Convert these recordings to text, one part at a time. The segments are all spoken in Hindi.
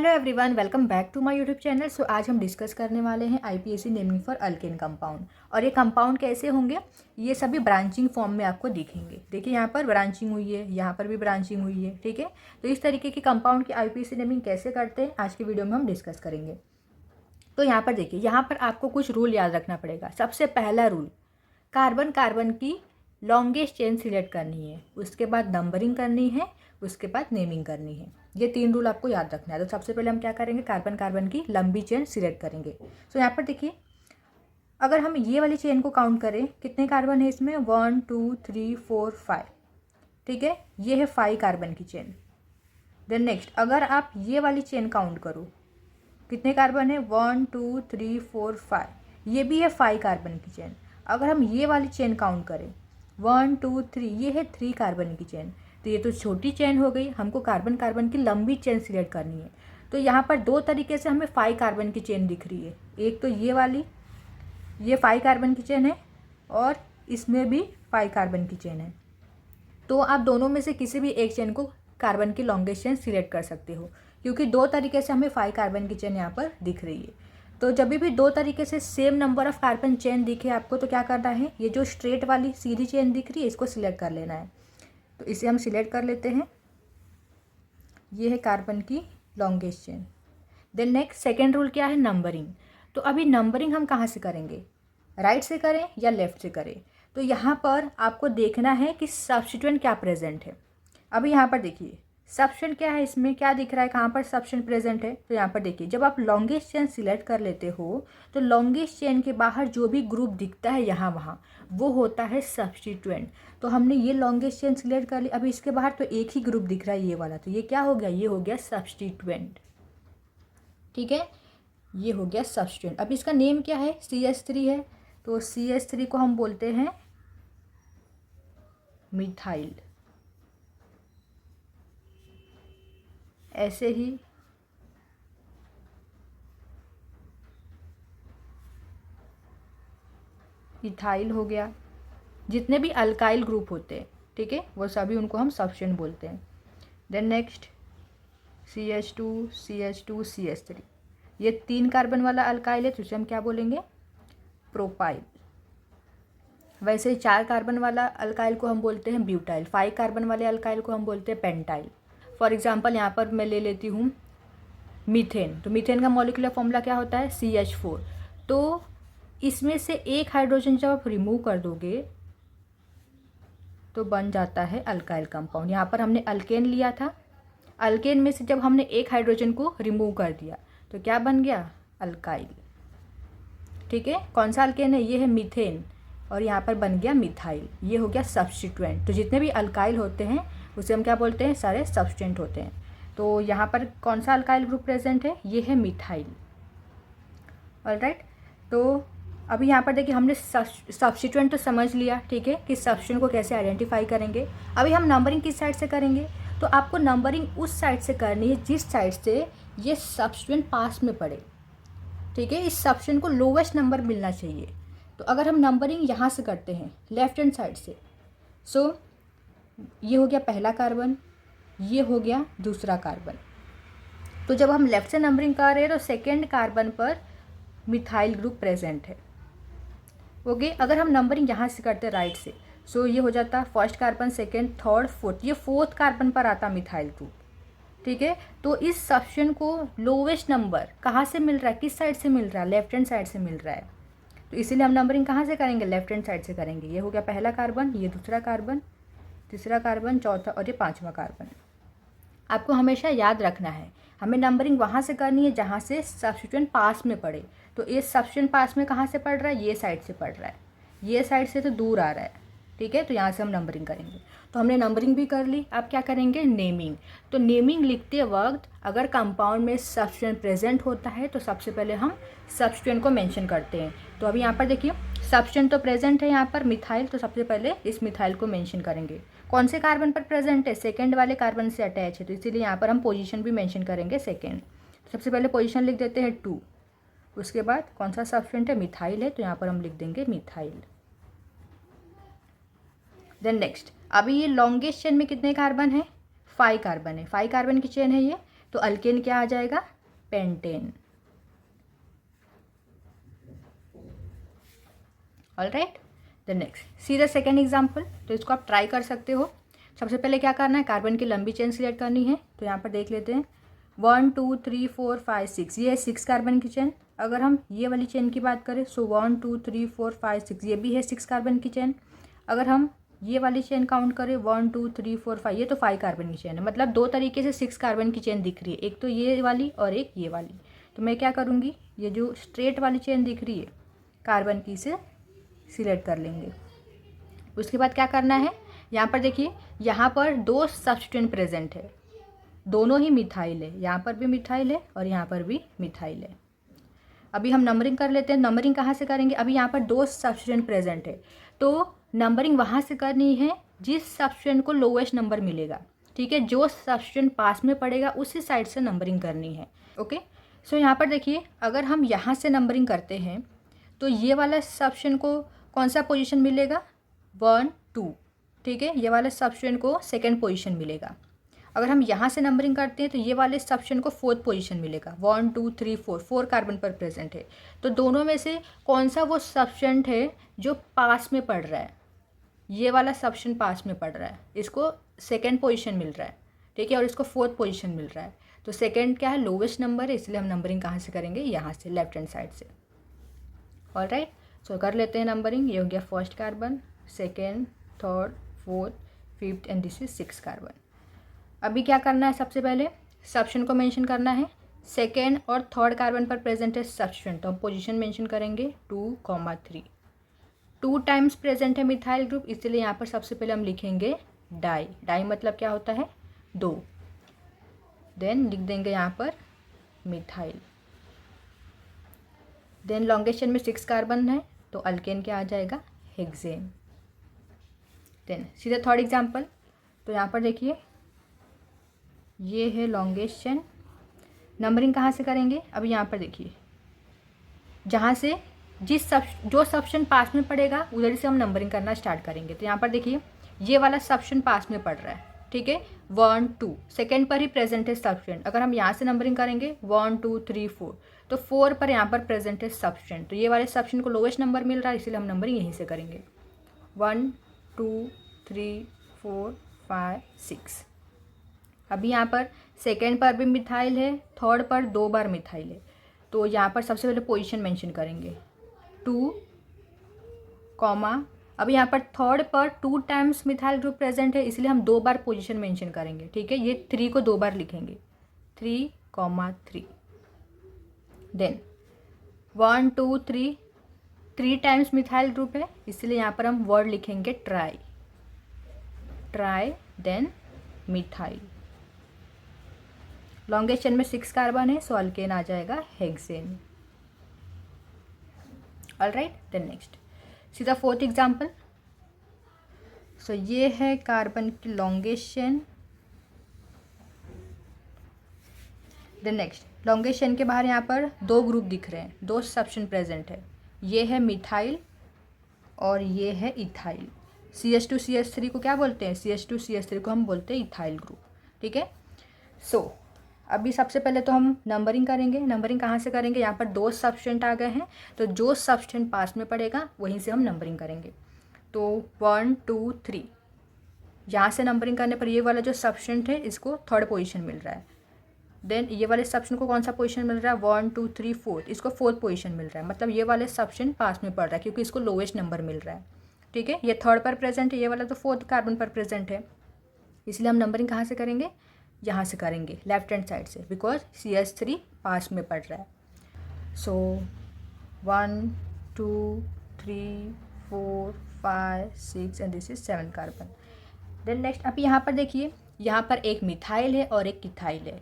Hello everyone, welcome back to my YouTube channel. So आज हम डिस्कस करने वाले हैं IUPAC naming for alkane compound. और ये कंपाउंड कैसे होंगे, ये सभी ब्रांचिंग फॉर्म में आपको दिखेंगे। देखिए यहाँ पर ब्रांचिंग हुई है, यहाँ पर भी ब्रांचिंग हुई है, ठीक है। तो इस तरीके के कंपाउंड की आईपीएसी नेमिंग कैसे करते हैं आज की वीडियो में हम डिस्कस करेंगे। तो यहाँ पर देखिए, यहाँ पर आपको कुछ रूल याद रखना पड़ेगा। सबसे पहला रूल, कार्बन कार्बन की लॉन्गेस्ट चेन सिलेक्ट करनी है, उसके बाद नंबरिंग करनी है, उसके बाद नेमिंग करनी है। ये 3 रूल आपको याद रखना है। तो सबसे पहले हम क्या करेंगे, कार्बन कार्बन की लंबी चेन सिलेक्ट करेंगे। सो यहाँ पर देखिए, अगर हम ये वाली चेन को काउंट करें, कितने कार्बन है इसमें, 1 2 3 4 5, ठीक है। ये है 5 कार्बन की चेन। देन नेक्स्ट, अगर आप ये वाली चेन काउंट करो, कितने कार्बन है, 1 2 3 4 5, ये भी है 5 कार्बन की चेन। अगर हम ये वाली चेन काउंट करें, 1 2 3, ये है 3 कार्बन की चेन। तो ये तो छोटी चेन हो गई, हमको कार्बन कार्बन की लंबी चेन सिलेक्ट करनी है। तो यहाँ पर 2 तरीके से हमें 5 कार्बन की चेन दिख रही है। एक तो ये वाली, ये 5 कार्बन की चेन है, और इसमें भी 5 कार्बन की चेन है। तो आप दोनों में से किसी भी एक चेन को कार्बन की लॉन्गेस्ट चेन सिलेक्ट कर सकते हो, क्योंकि 2 तरीके से हमें 5 कार्बन की चेन यहाँ पर दिख रही है। तो जब भी 2 तरीके से same number of carbon chain दिखे आपको, तो क्या करना है, ये जो स्ट्रेट वाली सीधी चेन दिख रही है, इसको सिलेक्ट कर लेना है। तो इसे हम सिलेक्ट कर लेते हैं। ये है कार्बन की longest chain. Then next second rule क्या है, नंबरिंग। तो अभी नंबरिंग हम कहाँ से करेंगे, राइट से करें या लेफ़्ट से करें। तो यहाँ पर आपको देखना है कि सब्स्टिट्यूएंट क्या प्रेजेंट है। अभी यहाँ पर देखिए, सब्स्टिट्यूएंट क्या है, इसमें क्या दिख रहा है, कहाँ पर सब्स्टिट्यूएंट प्रेजेंट है। तो यहाँ पर देखिए, जब आप लॉन्गेस्ट चेन सिलेक्ट कर लेते हो, तो लॉन्गेस्ट चेन के बाहर जो भी ग्रुप दिखता है यहाँ वहाँ, वो होता है सब्स्टिट्यूएंट। तो हमने ये लॉन्गेस्ट चेन सिलेक्ट कर ली। अभी इसके बाहर तो एक ही ग्रुप दिख रहा है, ये वाला। तो ये क्या हो गया, ये हो गया सब्स्टिट्यूएंट, ठीक है। ये हो गया सब्स्टिट्यूएंट। अब इसका नेम क्या है, CH3 है। तो CH3 को हम बोलते हैं मिथाइल। ऐसे ही इथाइल हो गया। जितने भी अल्काइल ग्रुप होते हैं, ठीक है, वो सभी उनको हम सब्स्टिट्यूएंट बोलते हैं। Then next CH2 CH2 CH3, ये 3 कार्बन वाला अल्काइल है, तो इसे हम क्या बोलेंगे, प्रोपाइल। वैसे ही 4 कार्बन वाला अल्काइल को हम बोलते हैं ब्यूटाइल। 5 कार्बन वाले अल्काइल को हम बोलते हैं पेंटाइल। फॉर एग्जांपल यहाँ पर मैं ले लेती हूँ मीथेन। तो मीथेन का मॉलिक्यूलर फॉर्मूला क्या होता है, CH4। तो इसमें से एक हाइड्रोजन जब आप रिमूव कर दोगे तो बन जाता है अल्काइल कंपाउंड। यहाँ पर हमने अल्केन लिया था, अल्केन में से जब हमने एक हाइड्रोजन को रिमूव कर दिया तो क्या बन गया, अल्काइल, ठीक है। कौन सा अल्केन है, ये है मीथेन, और यहाँ पर बन गया मिथाइल। ये हो गया सब्स्टिट्यूएंट। तो जितने भी अल्काइल होते हैं उसे हम क्या बोलते हैं, सारे सब्स्टिट्यूएंट होते हैं। तो यहाँ पर कौन सा अल्काइल ग्रुप प्रेजेंट है, ये है मिथाइल। ऑलराइट। तो अभी यहाँ पर देखिए, हमने सब्स्टिट्यूएंट तो समझ लिया, ठीक है, कि सब्स्टिट्यूएंट को कैसे आइडेंटिफाई करेंगे। अभी हम नंबरिंग किस साइड से करेंगे, तो आपको नंबरिंग उस साइड से करनी है जिस साइड से ये सब्स्टिट्यूएंट पास में पड़े, ठीक है। इस सब्स्टिट्यूएंट को लोवेस्ट नंबर मिलना चाहिए। तो अगर हम नंबरिंग यहाँ से करते हैं, लेफ्ट हैंड साइड से, सो ये हो गया पहला कार्बन, ये हो गया दूसरा कार्बन। तो जब हम लेफ्ट से नंबरिंग कर रहे हैं तो सेकेंड कार्बन पर मिथाइल ग्रुप प्रेजेंट है, ओके। अगर हम नंबरिंग यहाँ से करते हैं राइट से, सो ये हो जाता first carbon, second, third, fourth, ये फोर्थ कार्बन पर आता मिथाइल ग्रुप, ठीक है। तो इस सब्स्टिट्यूएंट को लोवेस्ट नंबर कहाँ से मिल रहा है, किस साइड से मिल रहा है, लेफ्ट हैंड साइड से मिल रहा है। तो इसीलिए हम नंबरिंग कहाँ से करेंगे, लेफ्ट हैंड साइड से करेंगे। ये हो गया पहला कार्बन, ये दूसरा कार्बन, तीसरा कार्बन, चौथा, और ये 5वां कार्बन। आपको हमेशा याद रखना है, हमें नंबरिंग वहाँ से करनी है जहाँ से सब्स्टिट्यूएंट पास में पड़े। तो ये सब्स्टिट्यूएंट पास में कहाँ से पड़ रहा है, ये साइड से पड़ रहा है, ये साइड से तो दूर आ रहा है, ठीक है। तो यहाँ से हम नंबरिंग करेंगे। तो हमने नंबरिंग भी कर ली, अब क्या करेंगे, नेमिंग। तो नेमिंग लिखते वक्त अगर कंपाउंड में सब्स्टिट्यूएंट प्रेजेंट होता है तो सबसे पहले हम सब्स्टिट्यूएंट को मेंशन करते हैं। तो अभी यहाँ पर देखिए, सब्स्टिट्यूएंट तो प्रेजेंट है यहाँ पर मिथाइल, तो सबसे पहले इस मिथाइल को मेंशन करेंगे। कौन से कार्बन पर प्रेजेंट है, सेकेंड वाले कार्बन से अटैच है, तो इसीलिए यहाँ पर हम पोजीशन भी मेंशन करेंगे सेकेंड। सबसे पहले पोजीशन लिख देते हैं 2। उसके बाद कौन सा सब्स्टिट्यूएंट है, मिथाइल है, तो यहाँ पर हम लिख देंगे मिथाइल। देन नेक्स्ट, अभी ये लॉन्गेस्ट चेन में कितने कार्बन है, 5 कार्बन है, 5 कार्बन की चेन है ये। तो अल्केन क्या आ जाएगा, pentane. Alright, the next see the second example. तो इसको आप ट्राई कर सकते हो। सबसे पहले क्या करना है, कार्बन की लंबी चेन सिलेक्ट करनी है। तो यहाँ पर देख लेते हैं 1 2 3 4 5 6, ये है 6 कार्बन की चेन। अगर हम ये वाली चेन की बात करें सो 1 2 3 4 5 6, ये भी है 6 कार्बन की चेन। अगर हम ये वाली चेन काउंट करें 1 2 3 4 5, ये तो 5 कार्बन की चेन है। मतलब दो तरीके से 6 कार्बन की चेन दिख रही है, एक तो ये वाली और एक ये वाली। तो मैं क्या करूँगी, ये जो स्ट्रेट वाली चेन दिख रही है कार्बन की, इसे सिलेक्ट कर लेंगे। उसके बाद क्या करना है, यहाँ पर देखिए यहाँ पर दो सब्स्टिट्यूएंट प्रेजेंट है, दोनों ही मिथाइल है। यहाँ पर भी मिथाइल है और यहाँ पर भी मिथाइल है। अभी हम नंबरिंग कर लेते हैं। नंबरिंग कहाँ से करेंगे, अभी यहाँ पर दो सब्स्टिट्यूएंट प्रेजेंट है तो नंबरिंग वहाँ से करनी है जिस सब्स्टिट्यूएंट को लोवेस्ट नंबर मिलेगा। ठीक है, जो सब्स्टिट्यूएंट पास में पड़ेगा उसी साइड से नंबरिंग करनी है। ओके, सो यहाँ पर देखिए अगर हम यहाँ से नंबरिंग करते हैं तो ये वाला सब्स्टिट्यूएंट को कौन सा पोजीशन मिलेगा, 1 2। ठीक है, ये वाले सब्स्टिट्यूएंट को सेकेंड पोजीशन मिलेगा। अगर हम यहाँ से नंबरिंग करते हैं तो ये वाले सब्स्टिट्यूएंट को फोर्थ पोजीशन मिलेगा। 1 2 3 4, 4 कार्बन पर प्रेजेंट है। तो दोनों में से कौन सा वो सब्स्टिट्यूएंट है जो पास में पड़ रहा है, ये वाला सब्स्टिट्यूएंट पास में पड़ रहा है, इसको सेकेंड पोजीशन मिल रहा है। ठीक है, और इसको फोर्थ पोजीशन मिल रहा है। तो सेकेंड क्या है, लोवेस्ट नंबर है, इसलिए हम नंबरिंग कहाँ से करेंगे, यहाँ से, लेफ्ट हैंड साइड से। ऑलराइट, सो कर लेते हैं नंबरिंग। ये हो गया first carbon, second, third, fourth, fifth and this is 6 carbon. अभी क्या करना है, सबसे पहले सब्स्टिट्यूएंट को मेंशन करना है। सेकेंड और थर्ड कार्बन पर प्रेजेंट है सब्स्टिट्यूएंट, तो हम पोजीशन मेंशन करेंगे 2, 3। 2 टाइम्स प्रेजेंट है मिथाइल ग्रुप, इसलिए यहाँ पर सबसे पहले हम लिखेंगे डाई। डाई मतलब क्या होता है, 2। देन लिख देंगे यहाँ पर मिथाइल। देन लॉन्गेस्ट चेन में 6 कार्बन है तो अल्केन क्या आ जाएगा, हेक्सेन। देन सीधा थर्ड एग्जाम्पल। तो यहाँ पर देखिए ये है लॉन्गेस्ट चेन। नंबरिंग कहाँ से करेंगे, अभी यहाँ पर देखिए जहाँ से जो सब्स्टिट्यूएंट पास में पड़ेगा उधर से हम नंबरिंग करना स्टार्ट करेंगे। तो यहाँ पर देखिए ये वाला सब्स्टिट्यूएंट पास में पड़ रहा है। ठीक है, 1 2, सेकेंड पर ही प्रेजेंट है सब्स्टिट्यूएंट। अगर हम यहाँ से नंबरिंग करेंगे 1 2 3 4, तो 4 पर यहाँ पर प्रेजेंट है सब्स्टिट्यूएंट। तो ये वाले सब्स्टिट्यूएंट को लोवेस्ट नंबर मिल रहा है, इसलिए हम नंबरिंग यहीं से करेंगे 1 2 3 4 5 6। अभी यहाँ पर सेकेंड पर भी मिथाइल है, थर्ड पर 2 बार मिथाइल है। तो यहाँ पर सबसे पहले पोजीशन मेंशन करेंगे 2, अभी यहाँ पर थर्ड पर 2 टाइम्स मिथाइल ग्रुप प्रेजेंट है, इसलिए हम 2 बार पोजीशन मेंशन करेंगे। ठीक है, ये 3 को 2 बार लिखेंगे 3, 3। देन 1 2 3, 3 टाइम्स मिथाइल ग्रुप है, इसलिए यहाँ पर हम वर्ड लिखेंगे tri. Then methyl. Longest chain में 6 कार्बन है, सो अल्केन आ जाएगा हेक्सेन। ऑलराइट, देन नेक्स्ट सीधा फोर्थ एग्जाम्पल। सो ये है कार्बन की longest chain. Then next longest chain के बाहर यहाँ पर 2 ग्रुप दिख रहे हैं, 2 सब्स्टिट्यूएंट प्रेजेंट है। ये है मिथाइल और ये है इथाइल। CH2CH3 को क्या बोलते हैं, CH2CH3 को हम बोलते हैं इथाइल ग्रुप। ठीक है, सो अभी सबसे पहले तो हम नंबरिंग करेंगे। नंबरिंग कहाँ से करेंगे, यहाँ पर 2 सब्स्टिट्यूएंट आ गए हैं, तो जो सब्स्टिट्यूएंट पास में पड़ेगा वहीं से हम नंबरिंग करेंगे। तो 1 2 3, यहाँ से नंबरिंग करने पर ये वाला जो सब्स्टिट्यूएंट है इसको थर्ड पोजीशन मिल रहा है। देन ये वाले सब्स्टिट्यूएंट को कौन सा पोजीशन मिल रहा है, 1 2 3 4, इसको फोर्थ पोजीशन मिल रहा है। मतलब ये वाले सब्स्टिट्यूएंट पास में पड़ रहा है क्योंकि इसको लोवेस्ट नंबर मिल रहा है। ठीक है, ये थर्ड पर प्रेजेंट है, ये वाला तो फोर्थ कार्बन पर प्रेजेंट है, इसलिए हम नंबरिंग कहाँ से करेंगे, यहाँ से करेंगे लेफ्ट हैंड साइड से, बिकॉज CH3 पास में पड़ रहा है। So 1 2 3 4 5 6 and this is 7 carbon. Then next अभी यहाँ पर देखिए यहाँ पर एक मिथाइल है और एक इथाइल है।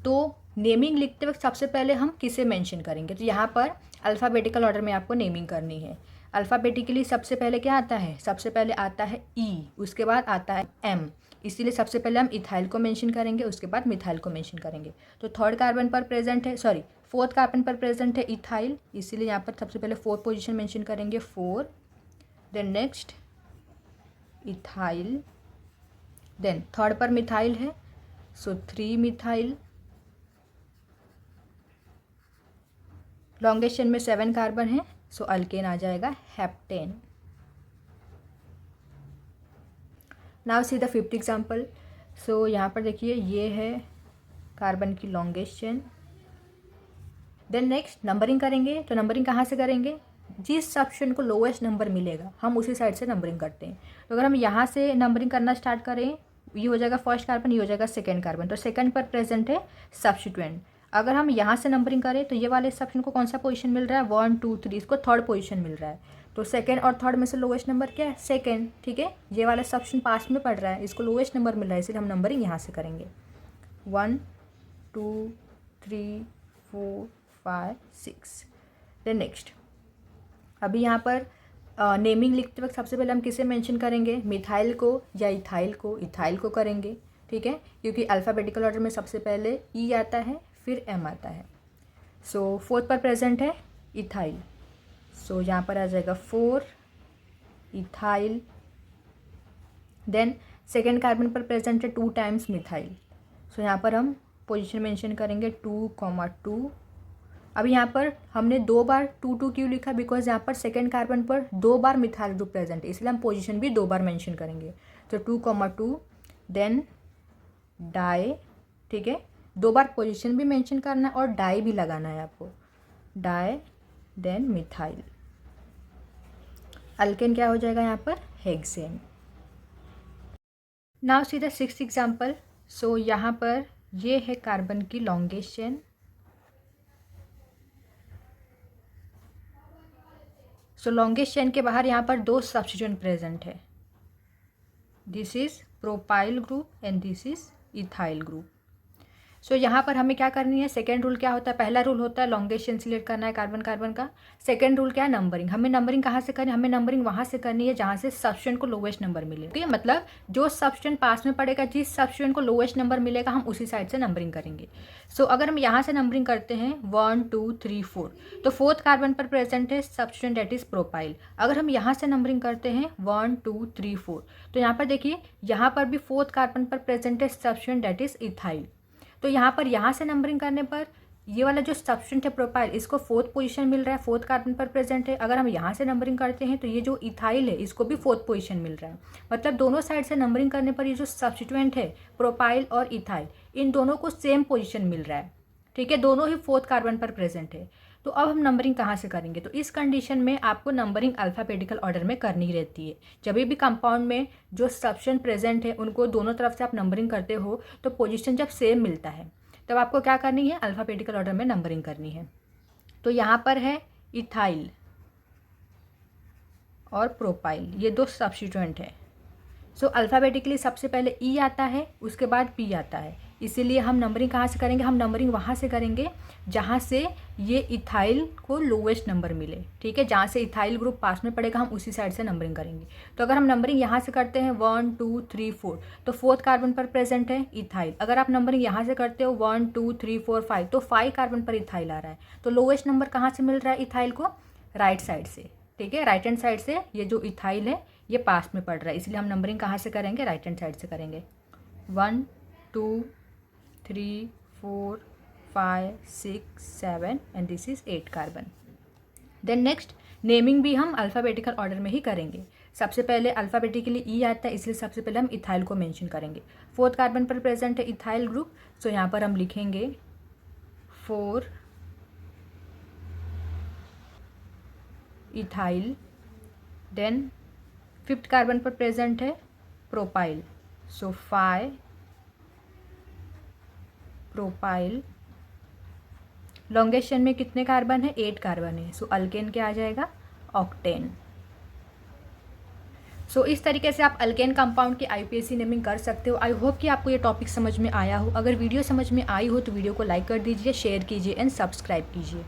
तो नेमिंग लिखते वक्त सबसे पहले हम किसे मेंशन करेंगे, तो यहाँ पर अल्फ़ाबेटिकल ऑर्डर में आपको नेमिंग करनी है। अल्फ़ाबेटिकली सबसे पहले क्या आता है, सबसे पहले आता है E, उसके बाद आता है M, इसीलिए सबसे पहले हम इथाइल को मेंशन करेंगे, उसके बाद मिथाइल को मेंशन करेंगे। तो थर्ड कार्बन पर प्रेजेंट है, फोर्थ कार्बन पर प्रेजेंट है इथाइल, इसीलिए यहाँ पर सबसे पहले फोर्थ पोजीशन मेंशन करेंगे 4। Then next ethyl, then third पर मिथाइल है, सो 3 मिथाइल। लॉन्गेस्ट चेन में 7 कार्बन है, सो अल्केन आ जाएगा heptane. Now see the 5th example. So यहाँ पर देखिए ये है कार्बन की longest chain. Then next numbering करेंगे, तो नंबरिंग कहाँ से करेंगे, जिस सब्स्टिट्यूएंट को लोएस्ट नंबर मिलेगा हम उसी साइड से नंबरिंग करते हैं। तो अगर हम यहाँ से नंबरिंग करना स्टार्ट करें, ये हो जाएगा फर्स्ट कार्बन, ये हो जाएगा सेकेंड कार्बन, तो सेकेंड पर प्रेजेंट है सब्स्टिट्यूएंट। अगर हम यहाँ से नंबरिंग करें तो ये वाले सब्स्टिट्यूएंट को कौन सा पोजीशन मिल रहा है, 1 2 3, इसको थर्ड पोजीशन मिल रहा है। तो सेकेंड और थर्ड में से लोएस्ट नंबर क्या है, सेकेंड। ठीक है, ये वाला सब्स्टिट्यूएंट पास में पड़ रहा है, इसको लोएस्ट नंबर मिल रहा है, इसलिए हम नंबरिंग यहाँ से करेंगे 1 2 3 4 5 6। देन नेक्स्ट अभी यहाँ पर नेमिंग लिखते वक्त सबसे पहले हम किसे मेंशन करेंगे, मिथाइल को या इथाइल को, इथाइल को करेंगे। ठीक है, क्योंकि अल्फ़ाबेटिकल ऑर्डर में सबसे पहले ई आता है फिर एम आता है। सो फोर्थ पर प्रेजेंट है इथाइल, सो यहाँ पर आ जाएगा 4 इथाइल। देन सेकेंड कार्बन पर प्रेजेंट है 2 टाइम्स मिथाइल, सो यहाँ पर हम पोजीशन मेंशन करेंगे 2,2। अब यहाँ पर हमने 2 बार 2 2 क्यों लिखा, बिकॉज यहाँ पर सेकेंड कार्बन पर 2 बार मिथाइल ग्रुप प्रेजेंट है, इसलिए हम पोजीशन भी 2 बार मेंशन करेंगे। तो 2,2 देन डाई। ठीक है, 2 बार पोजीशन भी मेंशन करना है और डाई भी लगाना है आपको, डाई देन मिथाइल। अल्केन क्या हो जाएगा यहाँ पर, hexane. Now see the 6th example. So यहाँ पर ये है कार्बन की longest chain. So longest chain के बाहर यहाँ पर 2 सब्स्टिट्यूएंट प्रेजेंट है, this is propyl group and this is ethyl group. So यहाँ पर हमें क्या करनी है, सेकेंड रूल क्या होता है, पहला रूल होता है लॉन्गेस्ट चेन सिलेक्ट करना है कार्बन कार्बन का। सेकेंड रूल क्या है, नंबरिंग। हमें नंबरिंग कहाँ से करनी है, हमें नंबरिंग वहाँ से करनी है जहाँ से सब्स्टिट्यूएंट को लोएस्ट नंबर मिले। ठीक है, मतलब जो सब्स्टिट्यूएंट पास में पड़ेगा, जिस सब्स्टिट्यूएंट को लोएस्ट नंबर मिलेगा हम उसी साइड से नंबरिंग करेंगे। सो अगर हम यहाँ से नंबरिंग करते हैं 1 2 3 4, तो फोर्थ कार्बन पर प्रेजेंट है सब्स्टिट्यूएंट दैट इज प्रोपाइल। अगर हम यहाँ से नंबरिंग करते हैं 1 2 3 4, तो यहाँ पर देखिए यहाँ पर भी फोर्थ कार्बन पर प्रेजेंट है सब्स्टिट्यूएंट दैट इज इथाइल। तो यहाँ से नंबरिंग करने पर ये वाला जो सब्स्टिट्यूएंट है प्रोपाइल, इसको फोर्थ पोजीशन मिल रहा है, फोर्थ कार्बन पर प्रेजेंट है। अगर हम यहाँ से नंबरिंग करते हैं तो ये जो इथाइल है इसको भी फोर्थ पोजीशन मिल रहा है। मतलब दोनों साइड से नंबरिंग करने पर ये जो सब्स्टिट्यूएंट है प्रोपाइल और इथाइल, इन दोनों को सेम पोजीशन मिल रहा है। ठीक है, दोनों ही फोर्थ कार्बन पर प्रेजेंट है। तो अब हम नंबरिंग कहाँ से करेंगे, तो इस कंडीशन में आपको नंबरिंग अल्फ़ाबेटिकल ऑर्डर में करनी रहती है। जब भी कंपाउंड में जो सब्स्टिट्यूएंट प्रेजेंट है उनको दोनों तरफ से आप नंबरिंग करते हो तो पोजीशन जब सेम मिलता है तब आपको क्या करनी है, अल्फ़ाबेटिकल ऑर्डर में नंबरिंग करनी है। तो यहाँ पर है इथाइल और प्रोपाइल, ये 2 सब्स्टिट्यूएंट है। सो अल्फ़ाबेटिकली सबसे पहले ई आता है, उसके बाद पी आता है, इसीलिए हम नंबरिंग कहाँ से करेंगे, हम नंबरिंग वहाँ से करेंगे जहाँ से ये इथाइल को लोवेस्ट नंबर मिले। ठीक है, जहाँ से इथाइल ग्रुप पास में पड़ेगा हम उसी साइड से नंबरिंग करेंगे। तो अगर हम नंबरिंग यहाँ से करते हैं 1 2 3 4, तो फोर्थ कार्बन पर प्रेजेंट है इथाइल। अगर आप नंबरिंग यहाँ से करते हो 1 2 3 4 5, तो 5 कार्बन पर इथाइल आ रहा है। तो लोवेस्ट नंबर कहाँ से मिल रहा है इथाइल को, राइट साइड से। ठीक है, राइट हैंड साइड से ये जो इथाइल है ये पास में पड़ रहा है, इसलिए हम नंबरिंग कहाँ से करेंगे, राइट हैंड साइड से करेंगे। 1 2 3 4 5 6 7 and this is 8 carbon. Then next naming भी हम अल्फ़ाबेटिकल ऑर्डर में ही करेंगे। सबसे पहले अल्फ़ाबेटिकली ई आता है, इसलिए सबसे पहले हम इथाइल को मेंशन करेंगे। फोर्थ कार्बन पर प्रेजेंट है इथाइल ग्रुप, सो यहाँ पर हम लिखेंगे 4 इथाइल। देन फिफ्थ कार्बन पर प्रेजेंट है प्रोपाइल, सो 5 प्रोपाइल। लॉन्गेस्ट चेन में कितने कार्बन है, 8 कार्बन है, सो अल्केन क्या आ जाएगा, ऑक्टेन। सो इस तरीके से आप अल्केन कंपाउंड की आईपीएससी नेमिंग कर सकते हो। आई होप कि आपको ये टॉपिक समझ में आया हो। अगर वीडियो समझ में आई हो तो वीडियो को लाइक कर दीजिए, शेयर कीजिए एंड सब्सक्राइब कीजिए।